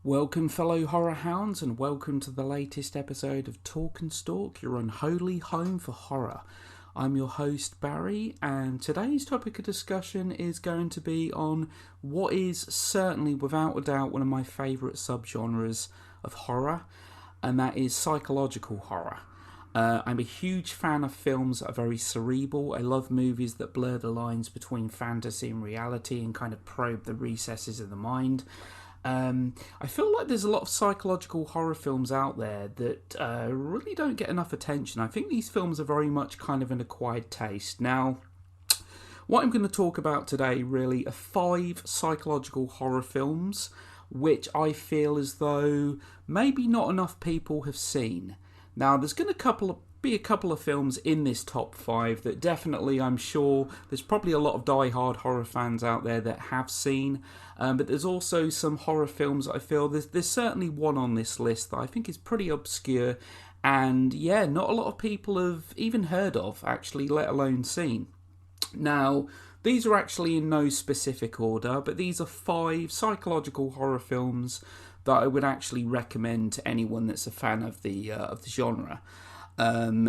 Welcome, fellow horror hounds, and welcome to the latest episode of Talk and Stalk, your unholy home for horror. I'm your host, Barry, and today's topic of discussion is going to be on what is certainly, without a doubt, one of my favourite subgenres of horror, and that is psychological horror. I'm a huge fan of films that are very cerebral. I love movies that blur the lines between fantasy and reality and kind of probe the recesses of the mind. I feel like there's a lot of psychological horror films out there that really don't get enough attention. I think these films are very much kind of an acquired taste. Now, what I'm going to talk about today really are 5 psychological horror films which I feel as though maybe not enough people have seen. Now, there's going to be a couple of films in this top 5 that definitely, I'm sure, there's probably a lot of die-hard horror fans out there that have seen, but there's also some horror films I feel, there's certainly one on this list that I think is pretty obscure, and yeah, not a lot of people have even heard of, actually, let alone seen. Now, these are actually in no specific order, but these are 5 psychological horror films that I would actually recommend to anyone that's a fan of the genre. I'm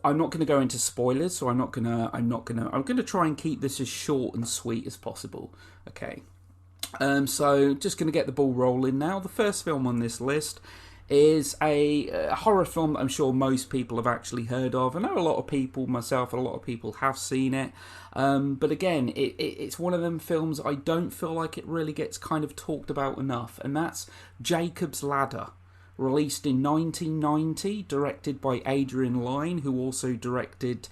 not going to go into spoilers, so I'm going to try and keep this as short and sweet as possible. Okay. So just going to get the ball rolling now. The first film on this list is a horror film that I'm sure most people have actually heard of. I know a lot of people, myself, and a lot of people have seen it. But again, it's one of them films I don't feel like it really gets kind of talked about enough, and that's Jacob's Ladder. Released in 1990, directed by Adrian Lyne, who also directed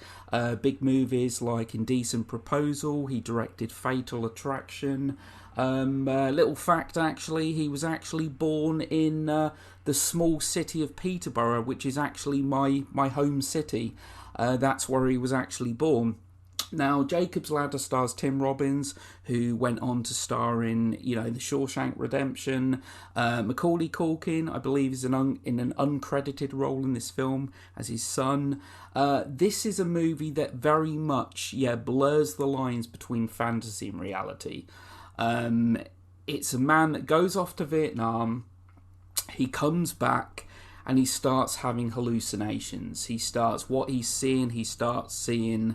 big movies like Indecent Proposal. He directed Fatal Attraction. Little fact, actually, he was actually born in the small city of Peterborough, which is actually my home city. That's where he was actually born. Now, Jacob's Ladder stars Tim Robbins, who went on to star in, The Shawshank Redemption. Macaulay Culkin, I believe, is in an uncredited role in this film as his son. This is a movie that very much, blurs the lines between fantasy and reality. It's a man that goes off to Vietnam. He comes back and he starts having hallucinations. He starts seeing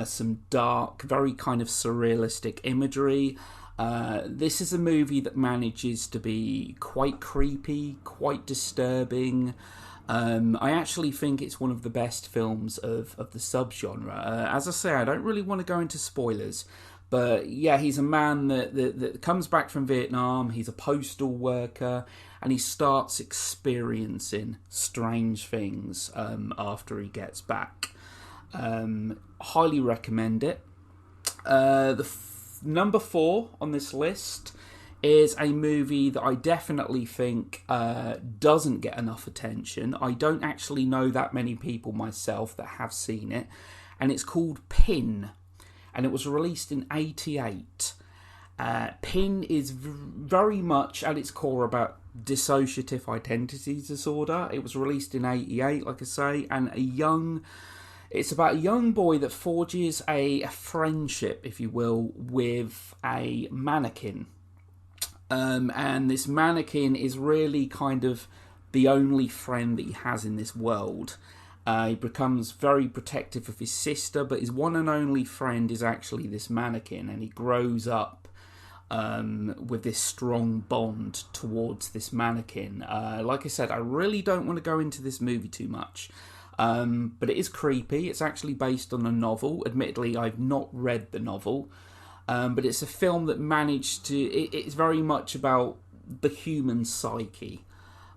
some dark, very kind of surrealistic imagery. This is a movie that manages to be quite creepy, quite disturbing. I actually think it's one of the best films of the subgenre. As I say, I don't really want to go into spoilers, but yeah, he's a man that comes back from Vietnam. He's a postal worker, and he starts experiencing strange things after he gets back. Highly recommend it. Number 4 on this list is a movie that I definitely think doesn't get enough attention. I don't actually know that many people myself that have seen it, and it's called Pin, and it was released in 1988. Pin is very much at its core about dissociative identity disorder. It was released in 1988, like I say, and it's about a young boy that forges a friendship, if you will, with a mannequin. And this mannequin is really kind of the only friend that he has in this world. He becomes very protective of his sister, but his one and only friend is actually this mannequin, and he grows up with this strong bond towards this mannequin. Like I said, I really don't want to go into this movie too much. But it is creepy. It's actually based on a novel. Admittedly, I've not read the novel. But it's a film that managed to... It's very much about the human psyche.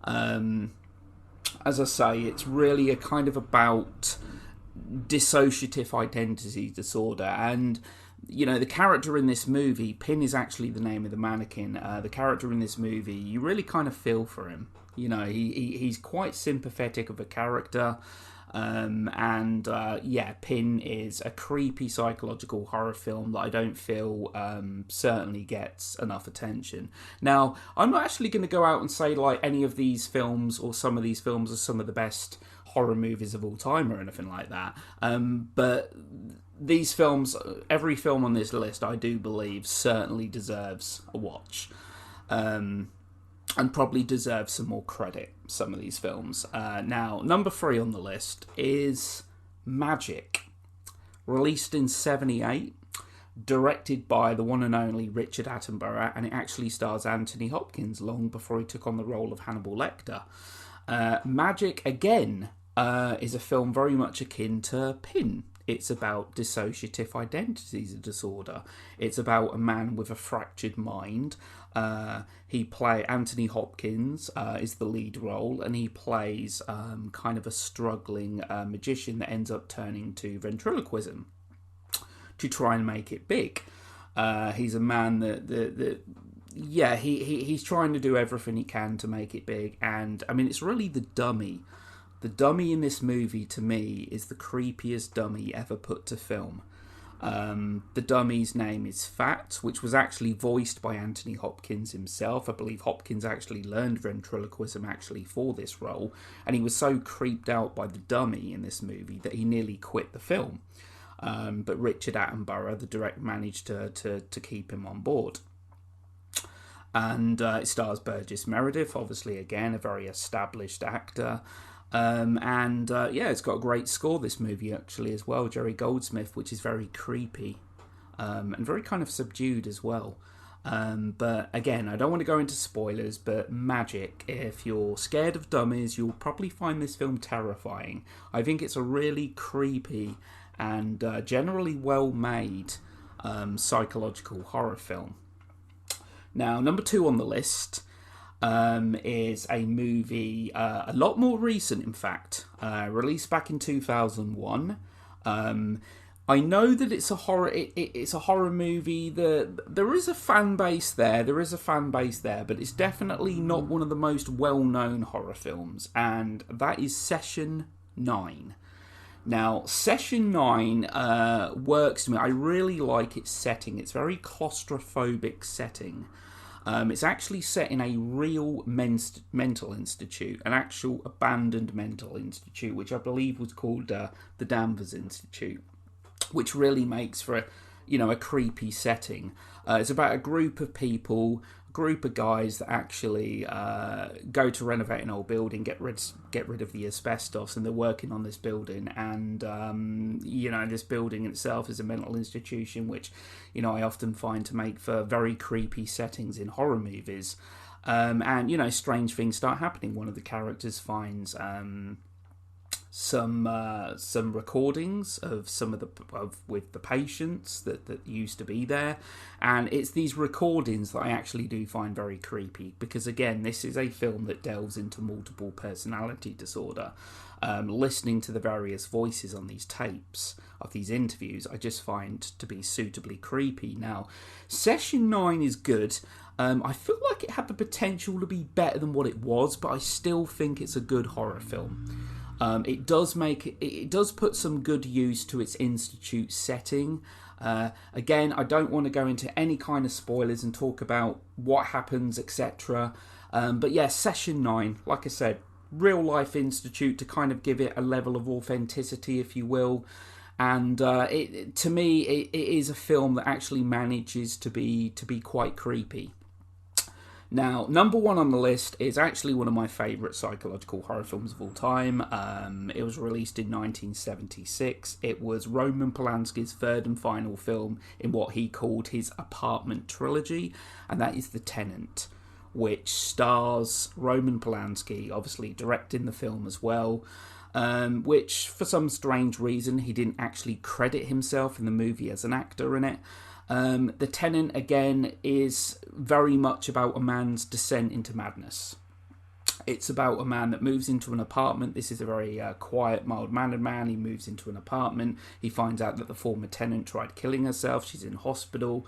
As I say, it's really a kind of about dissociative identity disorder. And, the character in this movie, Pin is actually the name of the mannequin. The character in this movie, you really kind of feel for him. He's quite sympathetic of a character. Pin is a creepy psychological horror film that I don't feel certainly gets enough attention. Now, I'm not actually going to go out and say like any of these films or some of these films are some of the best horror movies of all time or anything like that. But these films, every film on this list, I do believe certainly deserves a watch. and probably deserve some more credit, some of these films. Now, number 3 on the list is Magic, released in 1978, directed by the one and only Richard Attenborough, and it actually stars Anthony Hopkins long before he took on the role of Hannibal Lecter. Magic, again, is a film very much akin to Pin. It's about dissociative identity disorder. It's about a man with a fractured mind. Anthony Hopkins is the lead role, and he plays kind of a struggling magician that ends up turning to ventriloquism to try and make it big. He's a man he's trying to do everything he can to make it big, and I mean, it's really the dummy. The dummy in this movie, to me, is the creepiest dummy ever put to film. The dummy's name is Fat, which was actually voiced by Anthony Hopkins himself. I believe Hopkins actually learned ventriloquism for this role, and he was so creeped out by the dummy in this movie that he nearly quit the film. But Richard Attenborough, the director, managed to keep him on board. And it stars Burgess Meredith, obviously, again, a very established actor. It's got a great score, this movie, actually, as well. Jerry Goldsmith, which is very creepy and very kind of subdued as well. But again, I don't want to go into spoilers, but Magic, if you're scared of dummies, you'll probably find this film terrifying. I think it's a really creepy and generally well-made psychological horror film. Now, number 2 on the list is a movie a lot more recent, in fact, released back in 2001. I know that it's a horror. It's a horror movie. There is a fan base there. But it's definitely not one of the most well-known horror films, and that is Session 9. Now, Session 9 works to me. I really like its setting. It's very claustrophobic setting. It's actually set in a real mental institute, an actual abandoned mental institute, which I believe was called the Danvers Institute, which really makes for a creepy setting. It's about a group of people, a group of guys that actually go to renovate an old building, get rid of the asbestos, and they're working on this building. And this building itself is a mental institution, which I often find to make for very creepy settings in horror movies. Strange things start happening. One of the characters finds some recordings of with the patients that used to be there, and it's these recordings that I actually do find very creepy, because again, this is a film that delves into multiple personality disorder. Listening to the various voices on these tapes of these interviews, I just find to be suitably creepy. Now, Session 9 is good. I feel like it had the potential to be better than what it was, but I still think it's a good horror film. It does put some good use to its institute setting. Again, I don't want to go into any kind of spoilers and talk about what happens, etc. But yeah, Session 9, like I said, real life institute to kind of give it a level of authenticity, if you will. And to me, it is a film that actually manages to be quite creepy. Now, number 1 on the list is actually one of my favourite psychological horror films of all time. It was released in 1976. It was Roman Polanski's third and final film in what he called his apartment trilogy, and that is The Tenant, which stars Roman Polanski, obviously directing the film as well, which for some strange reason he didn't actually credit himself in the movie as an actor in it. The Tenant, again, is very much about a man's descent into madness. It's about a man that moves into an apartment. This is a very quiet, mild-mannered man. He moves into an apartment. He finds out that the former tenant tried killing herself. She's in hospital,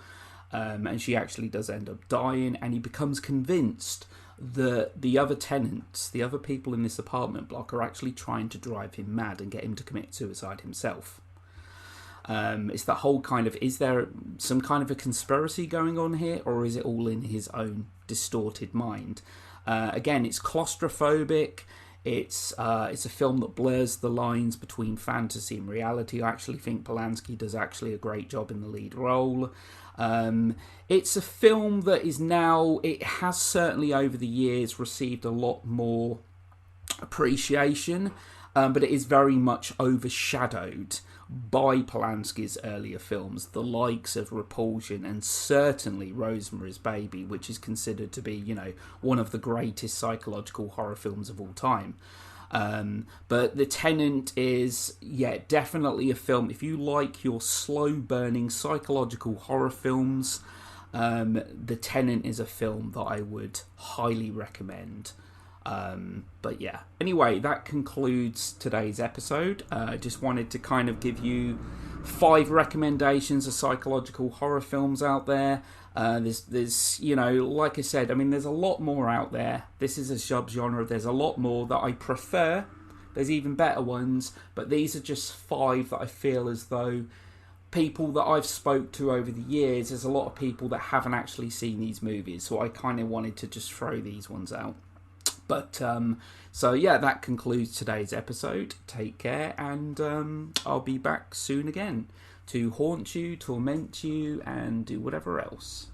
and she actually does end up dying. And he becomes convinced that the other tenants, the other people in this apartment block, are actually trying to drive him mad and get him to commit suicide himself. It's that whole kind of, is there some kind of a conspiracy going on here, or is it all in his own distorted mind? Again, it's claustrophobic. It's a film that blurs the lines between fantasy and reality. I actually think Polanski does actually a great job in the lead role. It's a film that is now, it has certainly over the years received a lot more appreciation, but it is very much overshadowed by Polanski's earlier films, the likes of Repulsion and certainly Rosemary's Baby, which is considered to be, one of the greatest psychological horror films of all time. But The Tenant is, definitely a film. If you like your slow-burning psychological horror films, The Tenant is a film that I would highly recommend. But yeah, anyway, that concludes today's episode. I just wanted to kind of give you 5 recommendations of psychological horror films out there. There's like I said, there's a lot more out there. This is a subgenre. There's a lot more that I prefer. There's even better ones, but these are just 5 that I feel as though people that I've spoke to over the years, there's a lot of people that haven't actually seen these movies, so I kind of wanted to just throw these ones out. But, that concludes today's episode. Take care, and I'll be back soon again to haunt you, torment you, and do whatever else.